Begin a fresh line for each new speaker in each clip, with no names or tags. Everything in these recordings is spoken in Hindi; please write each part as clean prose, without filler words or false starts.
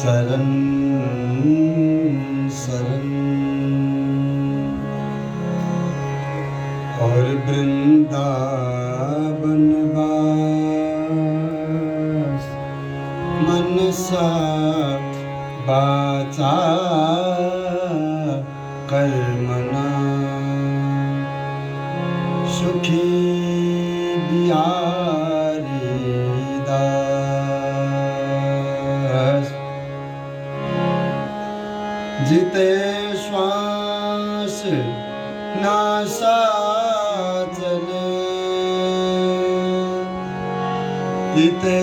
चरण शरण और वृंदावन वास मनसा वाचा कर्मणा सुखी बिहारी दास जिते श्वास नासा चले जिते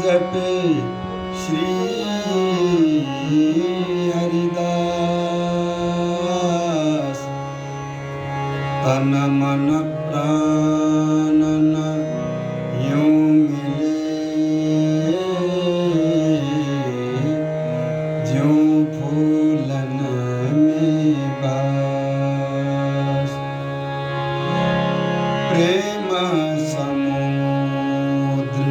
जपे श्री हरिदास तन मन प्राण न यूं मिले ज्यों फूलन में बास प्रेम समुद्र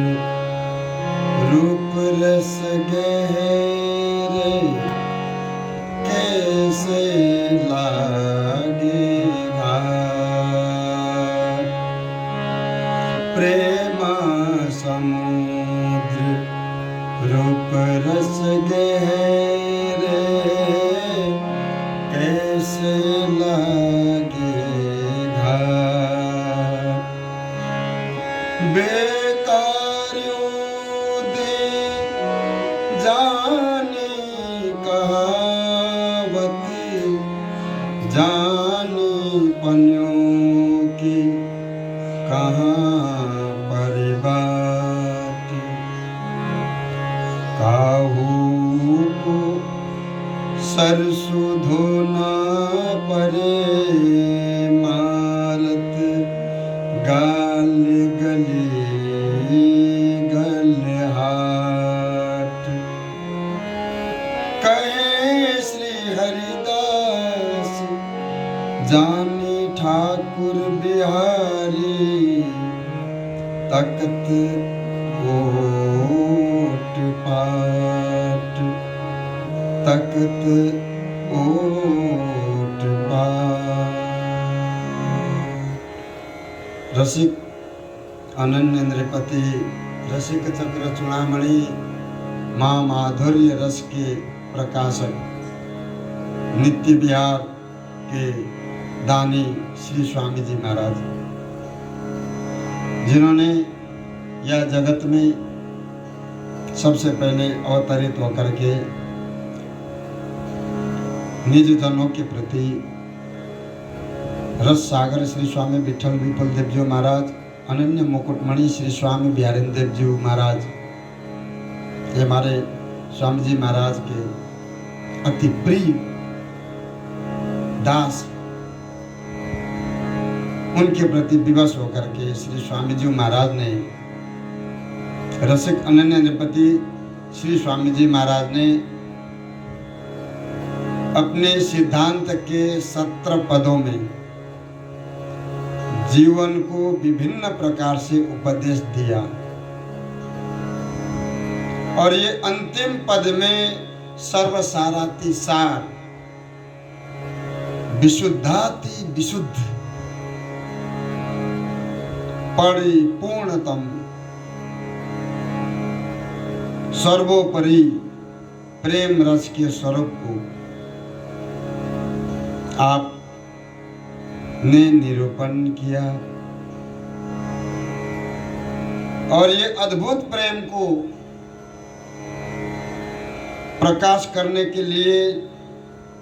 रूप रस गहरे कैसे लागे घाट प्रेम समुद्र रूप रस गहरे कैसे लागे घाट बेकारियों दे जाने कहावत जाने पन्यों की कहाँ परिबात काहू को सरसों धोना परे मारत गाल गली गलहाट कहे श्री हरिदास जानी ठाकुर बिहारी तख्त ओट पाट तख्त ओट पाट रसिक अनन्य नृपति रसिक चक्र चूड़ामणि माँ माधुर्य रस के प्रकाशक नित्य विहार के दानी श्री स्वामी जी महाराज जिन्होंने यह जगत में सबसे पहले अवतरित होकर के निज जनों के प्रति रस सागर श्री स्वामी विठल विपुल देव जी महाराज अनन्य मुकुटमणि श्री स्वामी बिहारिंद्र देव जी महाराज ये हमारे स्वामी जी महाराज के अति प्रिय दास उनके प्रति विवश होकर के श्री स्वामी जी महाराज ने रसिक अनन्य नृपति श्री स्वामी जी महाराज ने अपने सिद्धांत के 17 पदों में जीवन को विभिन्न प्रकार से उपदेश दिया और ये अंतिम पद में सर्वसाराति सार विशुद्धाति विशुद्ध परिपूर्णतम सर्वोपरि प्रेम रस के स्वरूप को आपने निरूपण किया और ये अद्भुत प्रेम को प्रकाश करने के लिए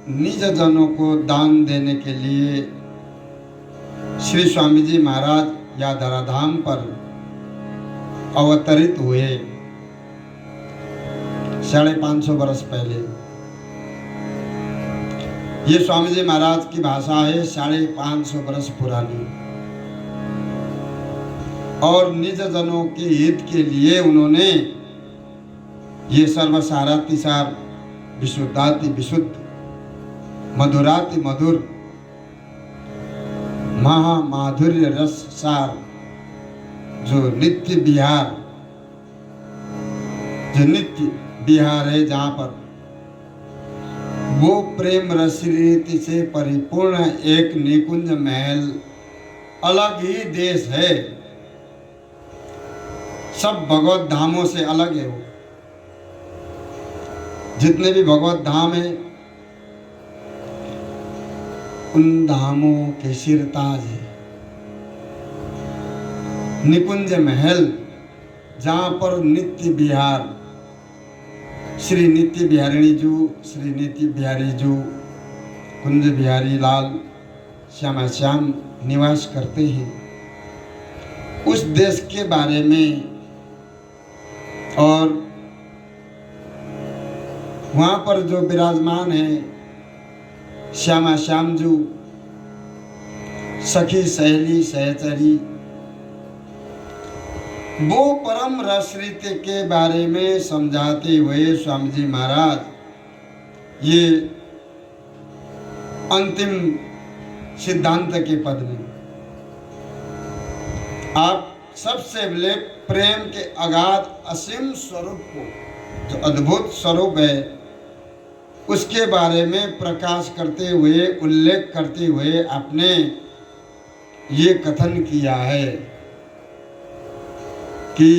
निज जनों को दान देने के लिए श्री स्वामी जी महाराज या धराधाम पर अवतरित हुए 550 वर्ष पहले। ये स्वामी जी महाराज की भाषा है 550 वर्ष पुरानी और निज जनों के हित के लिए उन्होंने ये सर्वसाराति सार विशुद्धाति विशुद्ध मधुराति मधुर महामाधुर्य रस सार जो नित्य विहार जो नित्य विहार है जहाँ पर वो प्रेम रस रीति से परिपूर्ण एक निकुंज महल अलग ही देश है। सब भगवत धामों से अलग है। वो जितने भी भगवत धाम है उन धामों के सिरताज है निकुंज महल, जहाँ पर नित्य विहार श्री नित्य बिहारिणी जू, श्री नित्य बिहारी जू, कुंज बिहारी लाल श्यामा श्याम निवास करते हैं। उस देश के बारे में और वहाँ पर जो विराजमान है श्यामा श्याम जू, सखी सहेली सहचरी, वो परम रस रीति के बारे में समझाते हुए स्वामी जी महाराज ये अंतिम सिद्धांत के पद में आप सबसे पहले प्रेम के अगाध असीम स्वरूप को, जो अद्भुत स्वरूप है, उसके बारे में प्रकाश करते हुए, उल्लेख करते हुए आपने ये कथन किया है कि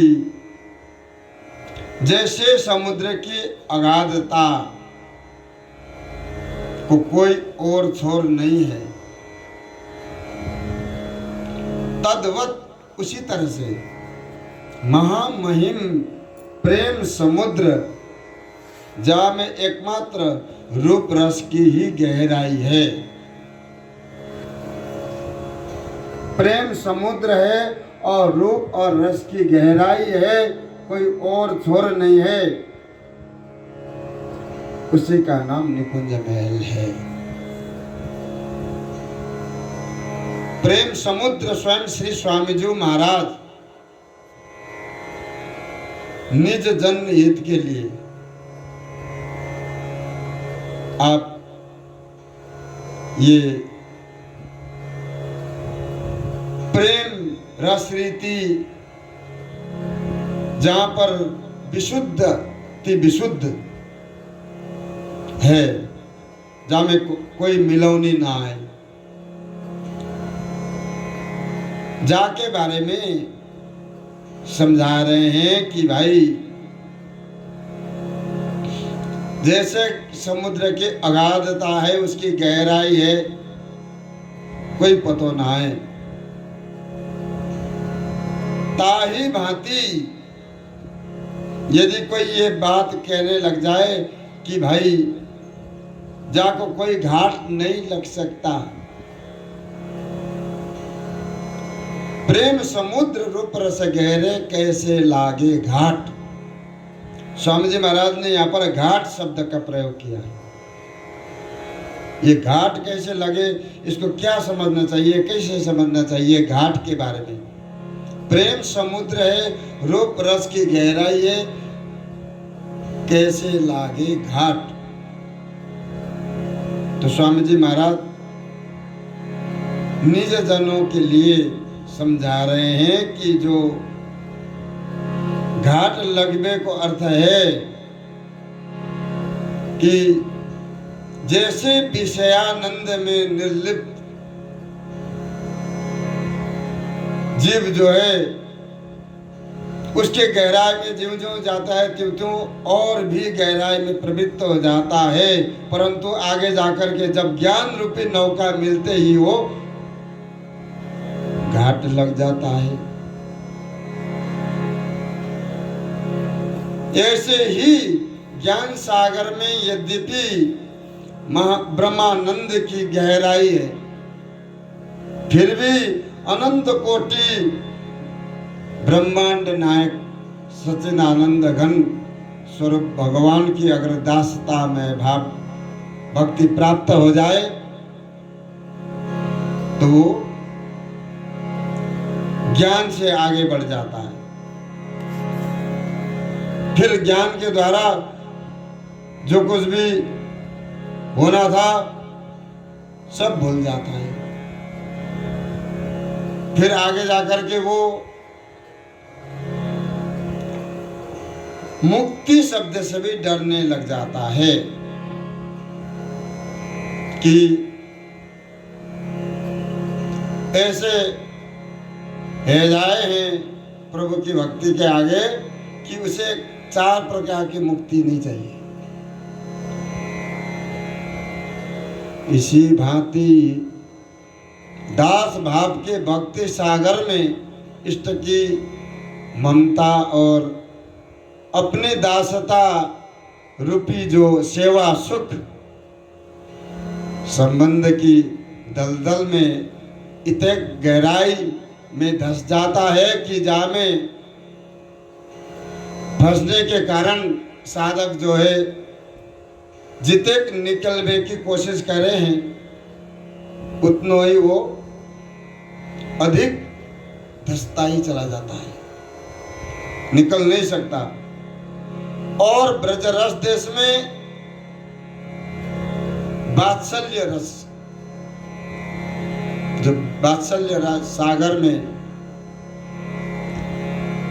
जैसे समुद्र की अगाधता को कोई और छोर नहीं है, तद्वत उसी तरह से महामहिम प्रेम समुद्र जहाँ में एकमात्र रूप रस की ही गहराई है। प्रेम समुद्र है और रूप और रस की गहराई है, कोई और छोर नहीं है, उसी का नाम निकुंज महल है। प्रेम समुद्र स्वयं श्री स्वामी जी महाराज निज जन हित के लिए आप ये प्रेम रस रीति जहां पर विशुद्ध ति विशुद्ध है, जहां में कोई मिलौनी ना आए, जाके बारे में समझा रहे हैं कि भाई जैसे समुद्र की अगाधता है, उसकी गहराई है, कोई पतो ना है, ताही भांति यदि कोई ये बात कहने लग जाए कि भाई जाको कोई घाट नहीं लग सकता, प्रेम समुद्र रूप रस गहरे कैसे लागे घाट। स्वामी जी महाराज ने यहाँ पर घाट शब्द का प्रयोग किया है। ये घाट कैसे लगे, इसको क्या समझना चाहिए, कैसे समझना चाहिए घाट के बारे में। प्रेम समुद्र है, रूप रस की गहराई है, कैसे लागे घाट। तो स्वामी जी महाराज निज जनों के लिए समझा रहे हैं कि जो घाट लगने को अर्थ है कि जैसे विषयानंद में निर्लिप्त जीव जो है उसके गहराई में ज्यों ज्यों जाता है त्यों त्यों और भी गहराई में प्रवृत्त हो जाता है, परंतु आगे जाकर के जब ज्ञान रूपी नौका मिलते ही वो घाट लग जाता है। ऐसे ही ज्ञान सागर में यद्यपि ब्रह्मानंद की गहराई है, फिर भी अनंत कोटि ब्रह्मांड नायक सच्चिदानंद घन स्वरूप भगवान की अगर दासता में भाव भक्ति प्राप्त हो जाए तो ज्ञान से आगे बढ़ जाता है। फिर ज्ञान के द्वारा जो कुछ भी होना था सब भूल जाता है। फिर आगे जाकर के वो मुक्ति शब्द से भी डरने लग जाता है कि ऐसे है जाए हैं प्रभु की भक्ति के आगे कि उसे 4 प्रकार की मुक्ति नहीं चाहिए। इसी भांति दास भाव के भक्ति सागर में इष्ट की ममता और अपने दासता रूपी जो सेवा सुख संबंध की दलदल में इतने गहराई में धंस जाता है कि जामे फंसने के कारण साधक जो है जितने निकलने की कोशिश करे हैं उतनो ही वो अधिक धंसता ही चला जाता है, निकल नहीं सकता। और ब्रज रस देश में वात्सल्य रस, जो वात्सल्य रस सागर में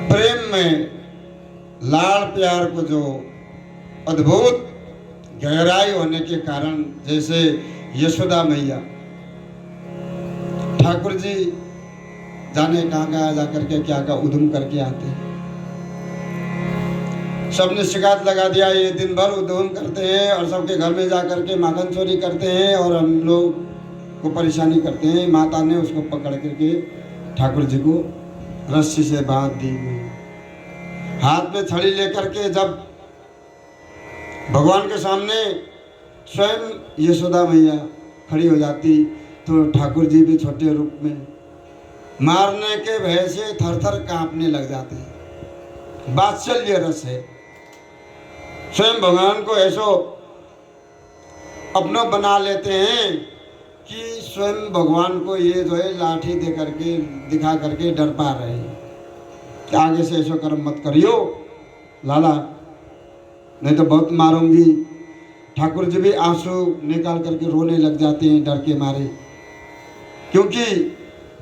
प्रेम में लाड़ प्यार को जो अद्भुत गहराई होने के कारण, जैसे यशोदा मैया ठाकुर जी जाने कहाँ जाकर के क्या का उद्यम करके आते हैं। सबने शिकायत लगा दिया ये दिन भर उद्यम करते हैं और सबके घर में जा करके माखन चोरी करते हैं और हम लोग को परेशानी करते हैं। माता ने उसको पकड़ करके ठाकुर जी को रस्सी से बांध दी, हाथ में छड़ी लेकर के जब भगवान के सामने स्वयं यशोदा मैया खड़ी हो जाती तो ठाकुर जी भी छोटे रूप में मारने के भय से थरथर कांपने लग जाते हैं। वात्सल्य रस है, स्वयं भगवान को ऐसो अपना बना लेते हैं कि स्वयं भगवान को ये जो है लाठी दे करके दिखा करके डर पा रहे हैं कि आगे से ऐसा कर्म मत करियो लाला, नहीं तो बहुत मारूंगी। ठाकुर जी भी आंसू निकाल करके रोने लग जाते हैं डर के मारे, क्योंकि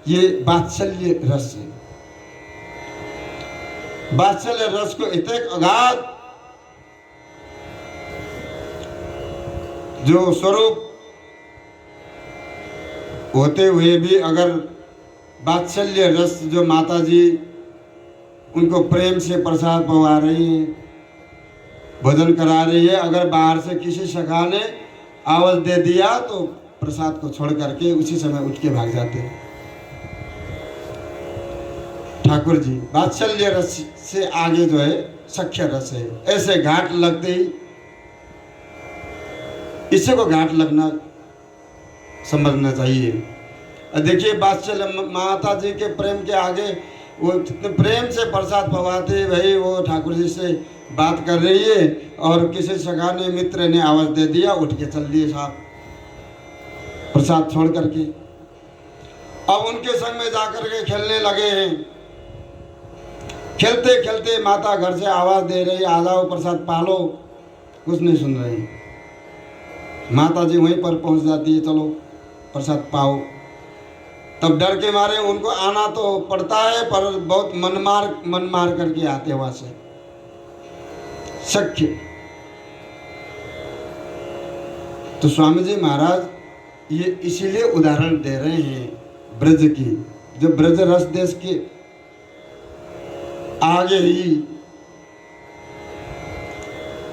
ये वात्सल्य रस है। वात्सल्य रस को इतने अगाध जो स्वरूप होते हुए भी अगर वात्सल्य रस जो माता जी उनको प्रेम से प्रसाद पवा रही है, भोजन करा रही है, अगर बाहर से किसी सखा ने आवाज दे दिया तो प्रसाद को छोड़ करके उसी समय उठ के भाग जाते हैं। ठाकुर जी वात्सल्य रस से आगे जो है सख्य रस है। ऐसे घाट लगते ही इसे को घाट लगना समझना चाहिए। देखिए वात्सल्य माता जी के प्रेम के आगे वो कितने प्रेम से प्रसाद पवाते, भाई वो ठाकुर जी से बात कर रही है और किसी सगा ने मित्र ने आवाज दे दिया, उठ के चल दिए साहब प्रसाद छोड़ करके। अब उनके संग में जाकर के खेलने लगे हैं। खेलते खेलते माता घर से आवाज दे रही, आ जाओ प्रसाद पालो, कुछ नहीं सुन रही। माता जी वहीं पर पहुंच जाती है, चलो प्रसाद पाओ। तब डर के मारे उनको आना तो पड़ता है, पर बहुत मन मार करके आते वहां से सख्य। तो स्वामी जी महाराज ये इसीलिए उदाहरण दे रहे हैं ब्रज की, जो ब्रज रस देश के आगे ही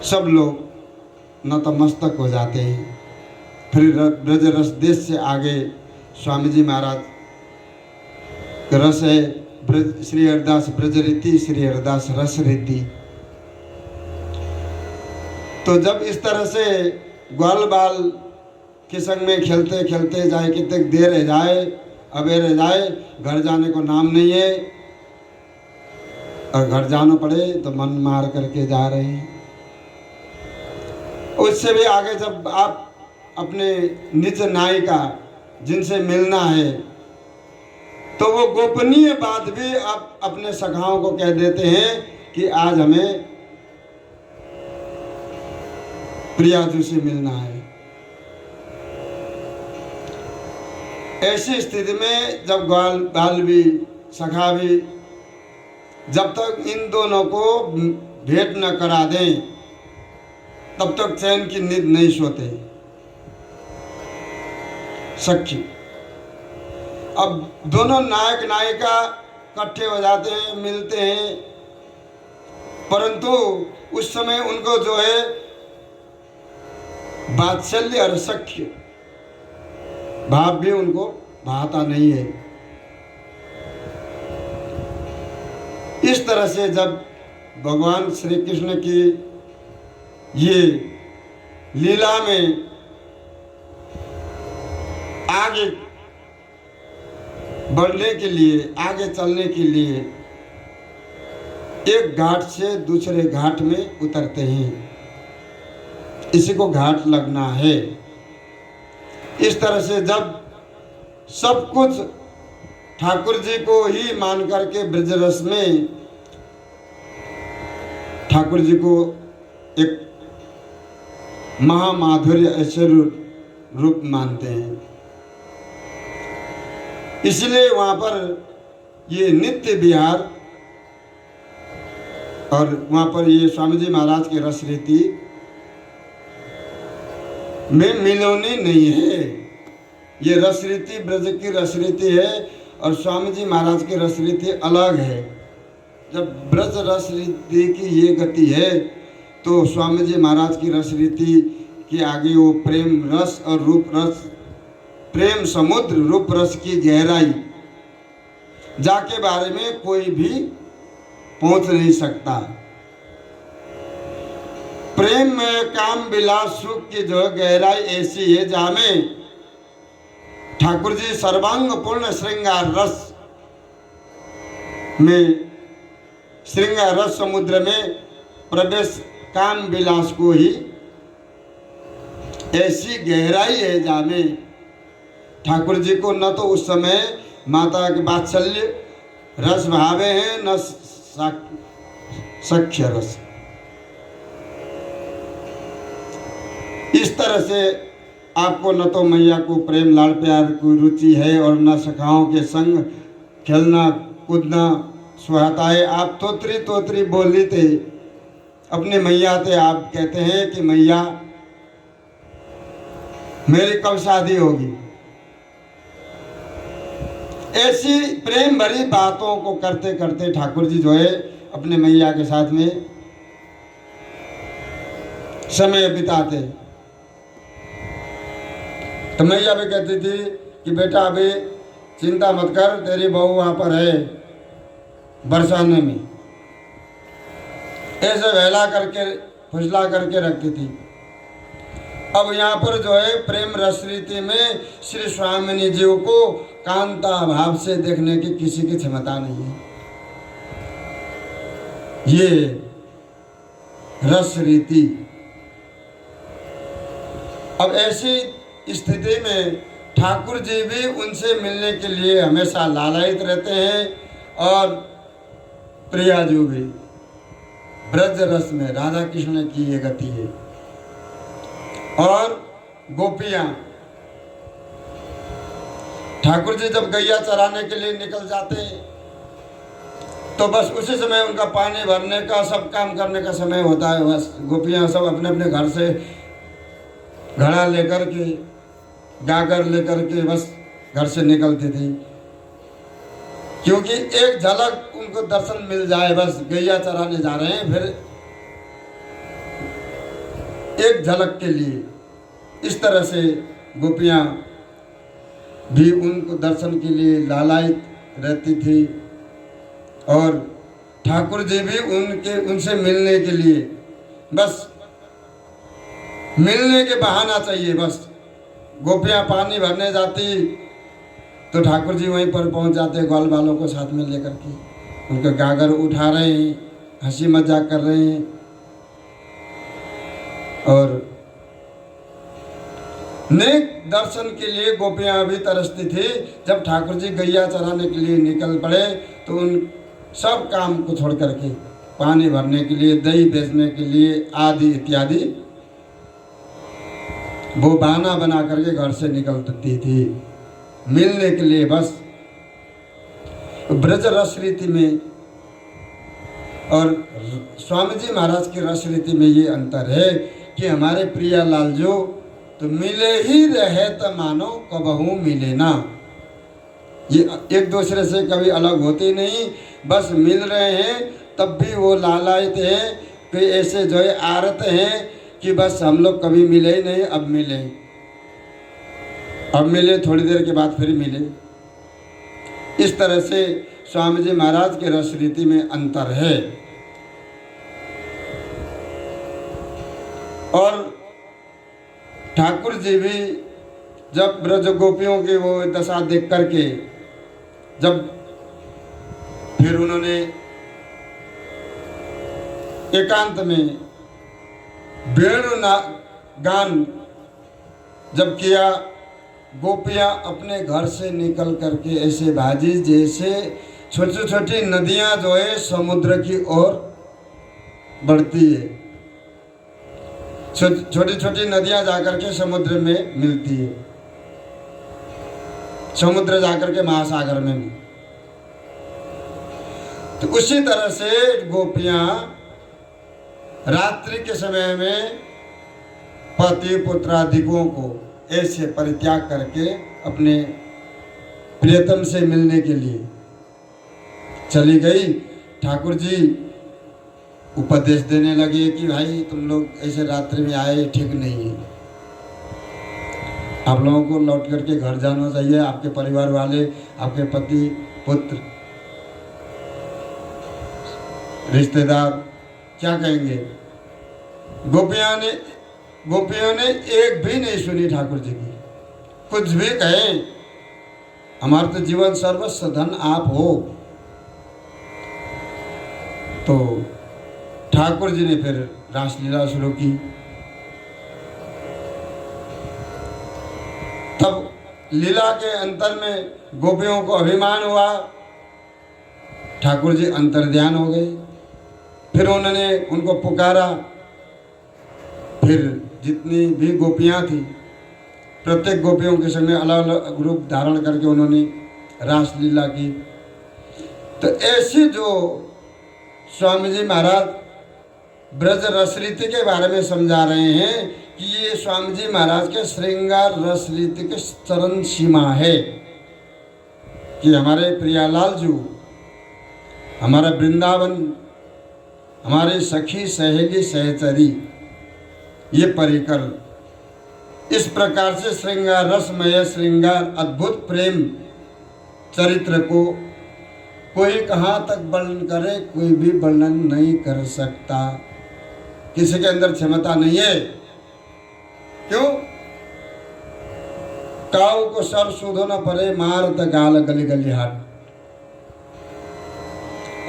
सब लोग नतमस्तक हो जाते हैं। फिर ब्रज रस देश से आगे स्वामी जी महाराज रस है ब्रज श्री हरिदास ब्रज रीति, श्री हरिदास रस रीति। तो जब इस तरह से ग्वाल बाल के संग में खेलते खेलते जाए, कितने देर रह जाए, अबे रह जाए, घर जाने को नाम नहीं है, और घर जाना पड़े तो मन मार करके जा रहे हैं। उससे भी आगे जब आप अपने निज नायिका जिनसे मिलना है तो वो गोपनीय बात भी आप अपने सखाओं को कह देते हैं कि आज हमें प्रियाजू से मिलना है। ऐसी स्थिति में जब ग्वाल बाल भी सखा भी, जब तक इन दोनों को भेंट न करा दें तब तक चैन की नींद नहीं सोते सखी। अब दोनों नायक नायिका इकट्ठे हो जाते हैं, मिलते हैं, परंतु उस समय उनको जो है वात्सल्य और सख्य भाव भी उनको भाता नहीं है। इस तरह से जब भगवान श्री कृष्ण की ये लीला में आगे बढ़ने के लिए, आगे चलने के लिए एक घाट से दूसरे घाट में उतरते हैं, इसी को घाट लगना है। इस तरह से जब सब कुछ ठाकुर जी को ही मान करके ब्रजरस में ठाकुर जी को एक महामाधुर्य ऐश्वर्य रूप मानते हैं, इसलिए वहाँ पर ये नित्य विहार और वहाँ पर ये स्वामी जी महाराज की रस रीति में मिलोनी नहीं है। ये रस रीति ब्रज की रस रीति है और स्वामी जी महाराज की रस रीति अलग है। जब ब्रज रस रीति की ये गति है तो स्वामी जी महाराज की रस रीति के आगे वो प्रेम रस और रूप रस, प्रेम समुद्र रूप रस की गहराई जाके बारे में कोई भी पहुंच नहीं सकता। प्रेम में काम विलास सुख की जो गहराई ऐसी है जहाँ में ठाकुर जी सर्वांग पूर्ण श्रृंगार रस में, श्रृंगार रस समुद्र में प्रवेश काम विलास को ही ऐसी गहराई है जहाँ में ठाकुर जी को न तो उस समय माता के वात्सल्य रस भावे हैं, न सख्य रस। इस तरह से आपको न तो मैया को प्रेम लाड़ प्यार की रुचि है और न सखाओं के संग खेलना कूदना सुहाता है। आप तोतरी तोतरी बोली थे अपने मैया थे, आप कहते हैं कि मैया मेरी कब शादी होगी। ऐसी प्रेम भरी बातों को करते करते ठाकुर जी जो है अपने मैया के साथ में समय बिताते। तो मैया भी कहती थी कि बेटा अभी चिंता मत कर, तेरी बहू वहाँ पर है बरसाने में, ऐसे वहला करके फुसला करके रखती थी। अब यहाँ पर जो है प्रेम रस रीति में श्री स्वामिनी जी को कांता भाव से देखने की किसी की क्षमता नहीं है। ये रस रीति। अब ऐसी स्थिति में ठाकुर जी भी उनसे मिलने के लिए हमेशा लालायित रहते हैं और प्रियाजू भी। ब्रज रस में राधा कृष्ण की ये गति है। और गोपियां, ठाकुर जी जब गैया चराने के लिए निकल जाते तो बस उसी समय उनका पानी भरने का, सब काम करने का समय होता है। बस गोपियां सब अपने अपने घर से घड़ा लेकर के, गागर लेकर के बस घर से निकलती थी, क्योंकि एक झलक उनको दर्शन मिल जाए, बस गैया चराने जा रहे हैं, फिर एक झलक के लिए। इस तरह से गोपियां भी उनको दर्शन के लिए लालायित रहती थी और ठाकुर जी भी उनसे मिलने के लिए, बस मिलने के बहाना चाहिए। बस गोपियां पानी भरने जाती तो ठाकुर जी वहीं पर पहुंच जाते, ग्वाल बालों को साथ में लेकर के, उनका गागर उठा रहे हैं, हंसी मजाक कर रहे हैं। और नेक दर्शन के लिए गोपियां भी तरसती थी। जब ठाकुर जी गैया चराने के लिए निकल पड़े तो उन सब काम को छोड़ करके पानी भरने के लिए, दही बेचने के लिए आदि इत्यादि वो बहाना बना करके घर से निकलती थी मिलने के लिए। बस ब्रज रस रीति में और स्वामी जी महाराज की रस रीति में ये अंतर है कि हमारे प्रियालाल जो तो मिले ही रहे तो मानो कबहू मिले ना, ये एक दूसरे से कभी अलग होते नहीं, बस मिल रहे हैं तब भी वो लालायित हैं कि ऐसे जो है आरत हैं कि बस हम लोग कभी मिले ही नहीं, अब मिले, अब मिले, थोड़ी देर के बाद फिर मिले। इस तरह से स्वामी जी महाराज के रस रीति में अंतर है। और ठाकुर जी भी जब ब्रज गोपियों की वो दशा देख करके जब फिर उन्होंने एकांत में वेणु गान जब किया, गोपियां अपने घर से निकल करके ऐसे भाजी जैसे छोटी छोटी नदियां जो है समुद्र की ओर बढ़ती है, छोटी छोटी नदियां जाकर के समुद्र में मिलती है, समुद्र जाकर के महासागर में भी। तो उसी तरह से गोपियां रात्रि के समय में पति पुत्रादिकों को ऐसे परित्याग करके अपने प्रियतम से मिलने के लिए चली गई। ठाकुर जी उपदेश देने लगे कि भाई तुम लोग ऐसे रात्रि में आए ठीक नहीं है, आप लोगों को लौट करके घर जाना चाहिए, आपके परिवार वाले, आपके पति पुत्र रिश्तेदार क्या कहेंगे। गोपियों ने एक भी नहीं सुनी ठाकुर जी की, कुछ भी कहे, हमारा तो जीवन सर्वस्व धन आप हो। तो ठाकुर जी ने फिर रासलीला शुरू की। तब लीला के अंतर में गोपियों को अभिमान हुआ, ठाकुर जी अंतर्ध्यान हो गए। फिर उन्होंने उनको पुकारा, फिर जितनी भी गोपियां थी प्रत्येक गोपियों के संग अलग अलग रूप धारण करके उन्होंने रासलीला की। तो ऐसी जो स्वामी जी महाराज ब्रज रस रीति के बारे में समझा रहे हैं कि ये स्वामी जी महाराज के श्रृंगार रस रीति के चरण सीमा है कि हमारे प्रियालाल जी, हमारा वृंदावन, हमारे सखी सहेली सहचरी, ये परिकर इस प्रकार से श्रृंगार रसमय श्रृंगार अद्भुत प्रेम चरित्र को कोई कहाँ तक वर्णन करे, कोई भी वर्णन नहीं कर सकता, किसी के अंदर क्षमता नहीं है। क्यों? काऊ को सर सूधो न पड़े, मार द गाल गली गली हाट,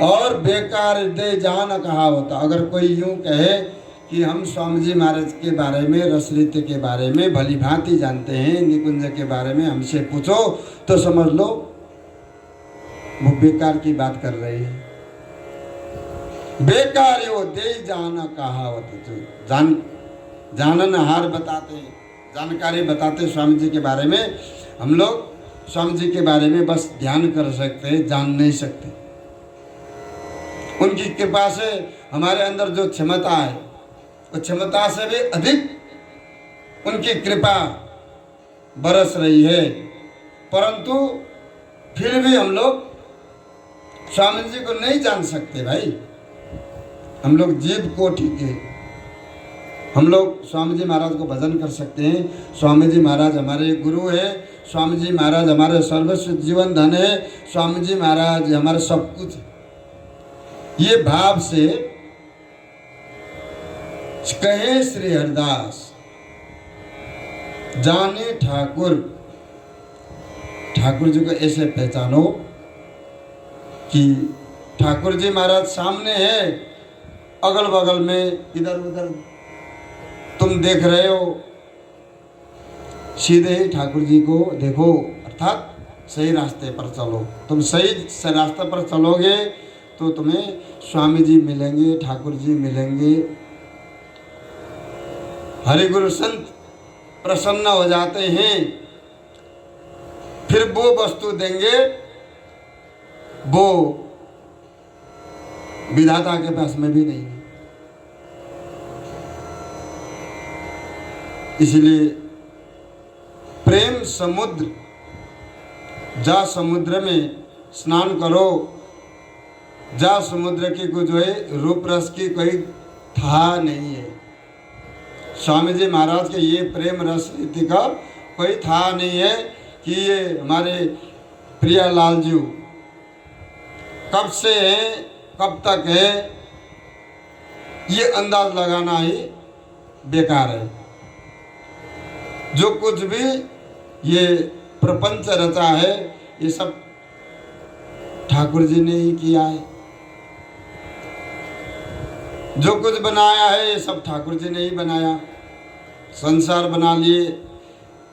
और बेकार दे जान कहा होता। अगर कोई यूं कहे कि हम स्वामी जी महाराज के बारे में, रस रीति के बारे में भली भांति जानते हैं, निकुंज के बारे में हमसे पूछो, तो समझ लो वो बेकार की बात कर रही है। बेकार वो दे जाना कहावत, जानन हार बताते, जानकारी बताते स्वामी जी के बारे में। हम लोग स्वामी जी के बारे में बस ध्यान कर सकते हैं, जान नहीं सकते। उनकी कृपा से हमारे अंदर जो क्षमता है, वो क्षमता से भी अधिक उनकी कृपा बरस रही है, परंतु फिर भी हम लोग स्वामी जी को नहीं जान सकते भाई। हम लोग जीव कोटि के, हम लोग स्वामी जी महाराज को भजन कर सकते हैं। स्वामी जी महाराज हमारे गुरु है, स्वामी जी महाराज हमारे सर्वस्व जीवन धन है, स्वामी जी महाराज हमारे सब कुछ। ये भाव से कहे श्री हरिदास, जाने ठाकुर, ठाकुर जी को ऐसे पहचानो कि ठाकुर जी महाराज सामने है, अगल बगल में इधर उधर तुम देख रहे हो, सीधे ही ठाकुर जी को देखो, अर्थात सही रास्ते पर चलो। तुम सही रास्ते पर चलोगे तो तुम्हें स्वामी जी मिलेंगे, ठाकुर जी मिलेंगे, हरि गुरु संत प्रसन्न हो जाते हैं, फिर वो वस्तु देंगे, वो विधाता के पास में भी नहीं है। इसलिए प्रेम समुद्र, जा समुद्र में स्नान करो, जा समुद्र की को जो है रूप रस की कोई था नहीं है। स्वामी जी महाराज के ये प्रेम रस रीति का कोई था नहीं है कि ये हमारे प्रियालाल जी कब से हैं, कब तक है, ये अंदाज लगाना ही बेकार है। जो कुछ भी ये प्रपंच रचा है ये सब ठाकुर जी ने ही किया है। जो कुछ बनाया है ये सब ठाकुर जी ने ही बनाया। संसार बना लिए,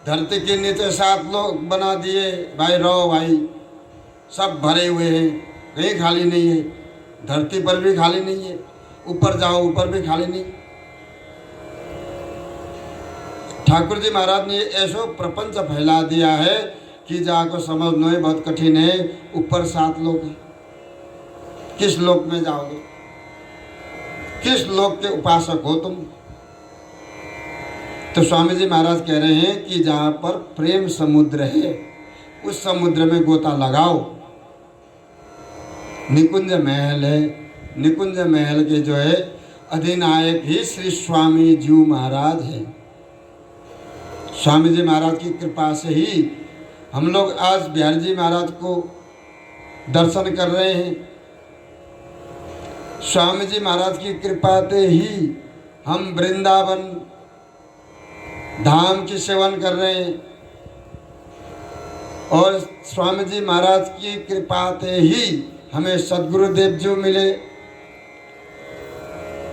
धरती के नीचे 7 लोग बना दिए, भाई रहो भाई, सब भरे हुए हैं, कहीं खाली नहीं है। धरती पर भी खाली नहीं है, ऊपर जाओ ऊपर भी खाली नहीं। ठाकुर जी महाराज ने ऐसो प्रपंच फैला दिया है कि जाको समझना ही बहुत कठिन है। ऊपर 7 लोग हैं, किस लोक में जाओगे, किस लोक के उपासक हो तुम। तो स्वामी जी महाराज कह रहे हैं कि जहाँ पर प्रेम समुद्र है उस समुद्र में गोता लगाओ। निकुंज महल है, निकुंज महल के जो है अधिनायक ही श्री स्वामी जी महाराज हैं। स्वामी जी महाराज की कृपा से ही हम लोग आज बिहारी जी महाराज को दर्शन कर रहे हैं। स्वामी जी महाराज की कृपा से ही हम वृंदावन धाम की सेवन कर रहे हैं और स्वामी जी महाराज की कृपा से ही हमें सद्गुरुदेव जी मिले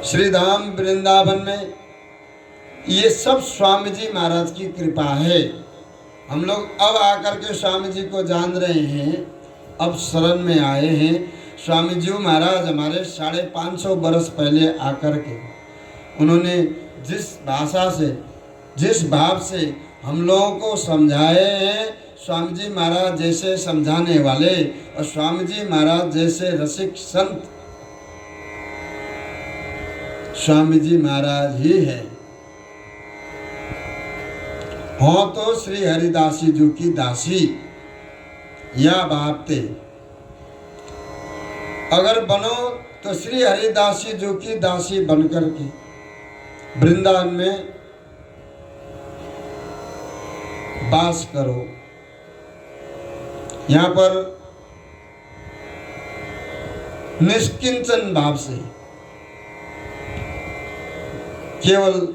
श्री धाम वृंदावन में। ये सब स्वामी जी महाराज की कृपा है। हम लोग अब आकर के स्वामी जी को जान रहे हैं, अब शरण में आए हैं। स्वामी जी महाराज हमारे 550 वर्ष पहले आकर के उन्होंने जिस भाषा से, जिस भाव से हम लोगों को समझाए हैं, स्वामी जी महाराज जैसे समझाने वाले और स्वामी जी महाराज जैसे रसिक संत स्वामी जी महाराज ही है। हो तो श्री हरिदासी जी की दासी या बापते, अगर बनो तो श्री हरिदासी जी की दासी बनकर के वृंदावन में वास करो। यहाँ पर निष्किंचन भाव से केवल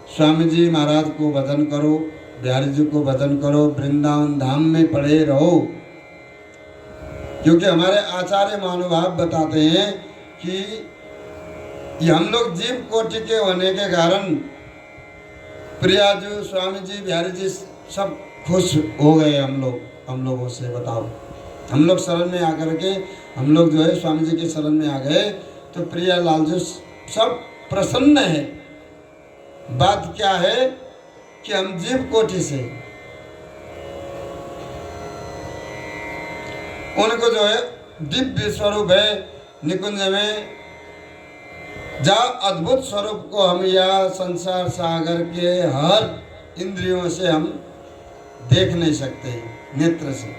स्वामी जी महाराज को भजन करो, बिहारी जी को भजन करो, वृंदावन धाम में पड़े रहो। क्योंकि हमारे आचार्य महानुभाव बताते हैं कि ये हम लोग जीव कोटि के होने के कारण प्रिया जी, स्वामी जी, बिहारी जी सब खुश हो गए। हम लोगों से बताओ, हम लोग शरण में आकर के हम लोग जो है स्वामी जी के शरण में आ गए तो प्रिया लाल जी सब प्रसन्न है। बात क्या है कि हम जीव कोटि से उनको जो है दिव्य स्वरूप है निकुंज में, जहाँ अद्भुत स्वरूप को हम या संसार सागर के हर इंद्रियों से हम देख नहीं सकते, नेत्र से।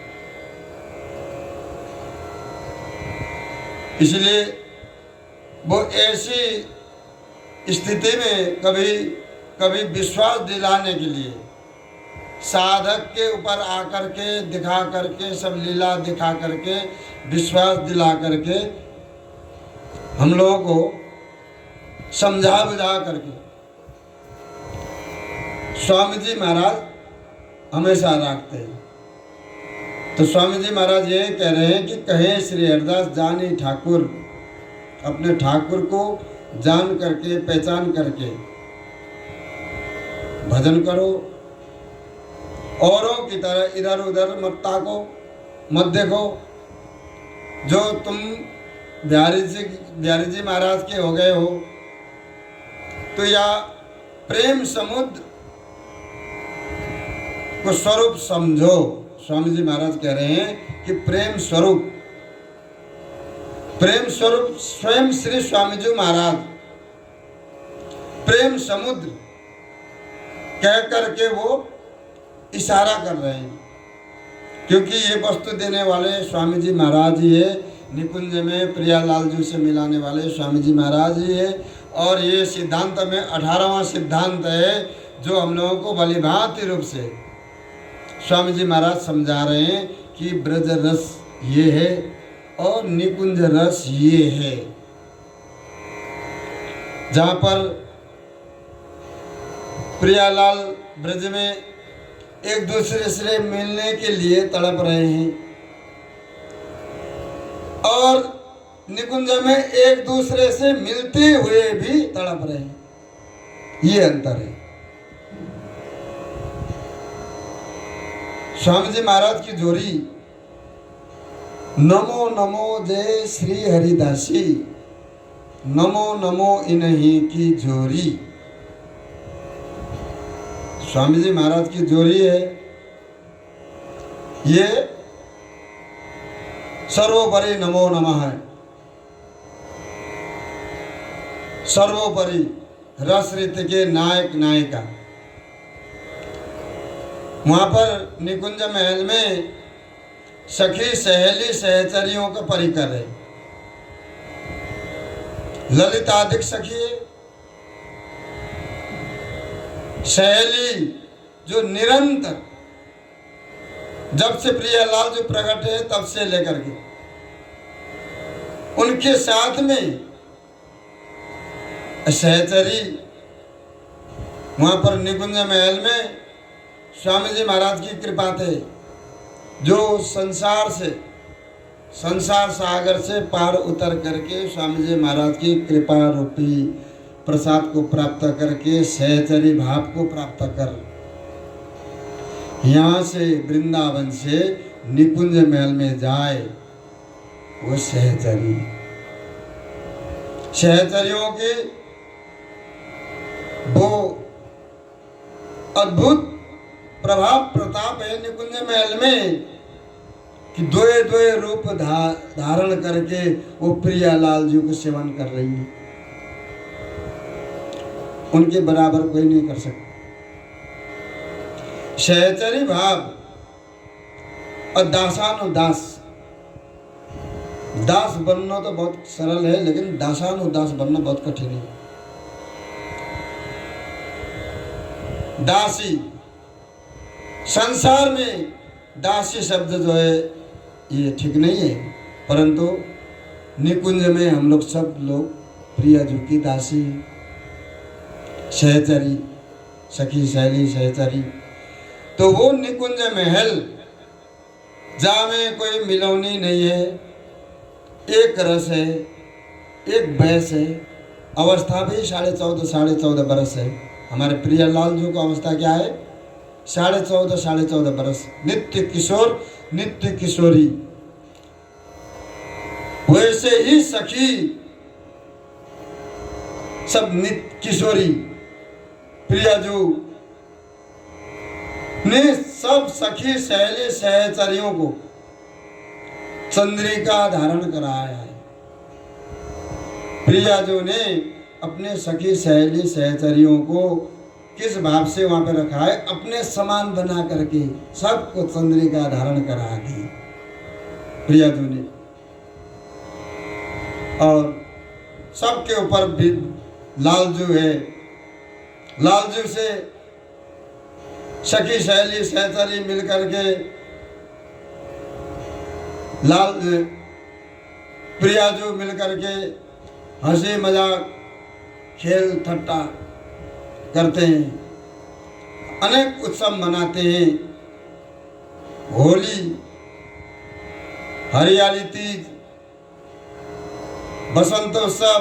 इसलिए वो ऐसी स्थिति में कभी विश्वास दिलाने के लिए साधक के ऊपर आकर के दिखा करके सब लीला दिखा करके विश्वास दिला करके हम लोगों को समझा बुझा करके स्वामी जी महाराज हमेशा रखते हैं। तो स्वामी जी महाराज ये कह रहे हैं कि कहे श्री हरिदास जानी ठाकुर, अपने ठाकुर को जान करके पहचान करके भजन करो। औरों की तरह इधर उधर मत ताको, मत देखो। जो तुम बिहारी जी महाराज के हो गए हो तो या प्रेम समुद्र को स्वरूप समझो। स्वामी जी महाराज कह रहे हैं कि प्रेम स्वरूप प्रेम स्वरूप स्वयं श्री स्वामी जी महाराज प्रेम समुद्र कह करके वो इशारा कर रहे हैं, क्योंकि ये वस्तु देने वाले स्वामी जी महाराज ही है, निकुंज में प्रियालाल जी से मिलाने वाले स्वामी जी महाराज ही है। और ये सिद्धांत में 18वां सिद्धांत है जो हम लोगों को भलीभांति रूप से स्वामी जी महाराज समझा रहे हैं कि ब्रज रस ये है और निकुंज रस ये है, जहाँ पर प्रियालाल ब्रज में एक दूसरे से मिलने के लिए तड़प रहे हैं और निकुंज में एक दूसरे से मिलते हुए भी तड़प रहे हैं, ये अंतर है। स्वामी जी महाराज की जोड़ी नमो नमो जय श्री हरिदासी, नमो नमो इन्हीं की जोड़ी। स्वामी जी महाराज की जोड़ी है ये सर्वोपरि नमो नमः है, सर्वोपरि रस रीति के नायक नायिका। वहां पर निकुंज महल में सखी सहेली सहचरियों का परिकर है, ललिताधिक सखी है, सहेली जो निरंतर जब से प्रियालाल जो प्रकट है तब से लेकर के उनके साथ में सहचरी। वहां पर निकुंज महल में स्वामी जी महाराज की कृपा थे, जो संसार सागर से पार उतर करके स्वामी जी महाराज की कृपा रूपी प्रसाद को प्राप्त करके सहचरी भाव को प्राप्त कर यहाँ से वृंदावन से निकुंज महल में जाए, वो सहचरियों के वो अद्भुत प्रभाव प्रताप है निकुंज महल में कि द्वय द्वय रूप धारण करके वो प्रियालाल जी को सेवन कर रही है, उनके बराबर कोई नहीं कर सकता। सहचरी भाव और दासानुदास, दास बनना तो बहुत सरल है लेकिन दासानुदास बनना बहुत कठिन है। दासी, संसार में दासी शब्द जो है ये ठीक नहीं है, परंतु निकुंज में हम लोग सब लोग प्रिया जी की दासी, सहचरी, सखी सहेली सहचरी। तो वो निकुंज महल जहाँ में कोई मिलौनी नहीं है, एक रस है, एक बहस है, अवस्था भी 14.5 बरस है। हमारे प्रियालाल जी को अवस्था क्या है? 14.5 बरस, नित्य किशोर नित्य किशोरी। वैसे ही सखी सब नित्य किशोरी प्रियाजू ने सब सखी सहेली सहचरियों को चंद्रिका धारण कराया है। प्रियाजू ने अपने सखी सहेली सहचरियों को किस भाव से वहां पर रखा है? अपने समान बना करके सबको चंद्रिका धारण करा दी प्रियाजू ने, और सबके ऊपर भी लालजू है। लालजू से सखी सहेली सहचरी मिलकर के प्रियाजू मिलकर के हंसी मजाक खेल ठट्टा करते हैं, अनेक उत्सव मनाते हैं। होली, हरियाली तीज, बसंतोत्सव,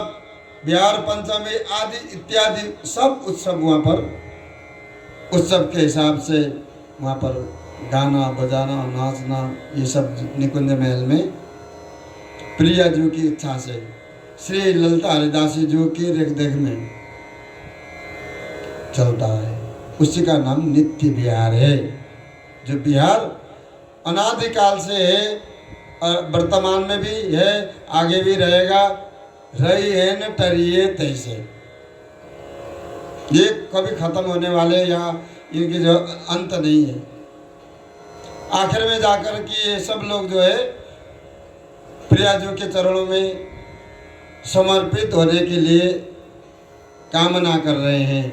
बिहार पंचमी आदि इत्यादि सब उत्सव वहाँ पर उत्सव के हिसाब से वहाँ पर गाना बजाना नाचना ये सब निकुंज महल में प्रिया जी की इच्छा से श्री ललिता हरिदासी जी की रेखदेख में चलता है। उसी का नाम नित्य विहार है, जो विहार अनादिकाल से है और वर्तमान में भी है, आगे भी रहेगा। रही है न टरिए तैसे, ये कभी खत्म होने वाले या इनकी जो अंत नहीं है। आखिर में जाकर कि ये सब लोग जो है प्रियाजू के चरणों में समर्पित होने के लिए कामना कर रहे हैं।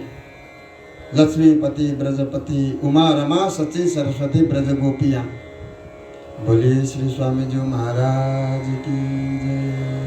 लक्ष्मीपति ब्रजपति उमा रमा सची सरस्वती ब्रज गोपियाँ। बोलिए श्री स्वामी जी महाराज की जय।